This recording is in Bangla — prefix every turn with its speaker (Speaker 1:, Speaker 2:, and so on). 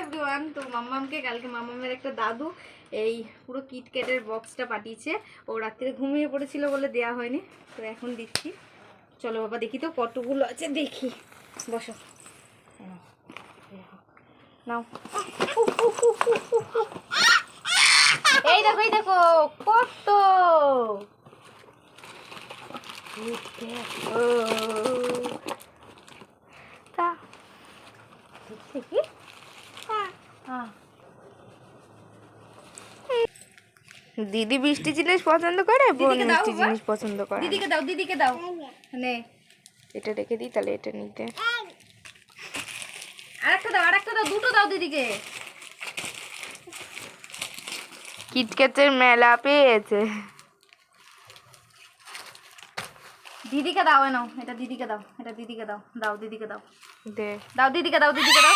Speaker 1: এভরিওয়ান, তো মাম্মামকে কালকে মাম্মামের একটা দাদু এই পুরো কিটক্যাটের বক্সটা পাঠিয়েছে। ও রাত্রে ঘুমিয়ে পড়েছিল বলে দেয়া হয়নি, তো এখন দিচ্ছি। চলো বাবা দেখি তো কতগুলো আছে, দেখি। বসো, নাও। এই দেখো এই দেখো কত কি। দিদি মিষ্টি জিনিস পছন্দ করে, বোন মিষ্টি জিনিস পছন্দ করে। দিদিকে দাও, দিদিকে দাও। নে এটা রেখে দিই, তাহলে এটা নিতে। আরেকটা দাও, আরেকটা দাও, দুটো দাও দিদিকে। কিটক্যাটের মেলা পেয়েছে। দিদিকে দাও, নাও এটা দিদিকে দাও, এটা দিদিকে দাও, দাও দিদিকে দাও, দে দাও দিদিকে দাও, দিদিকে দাও।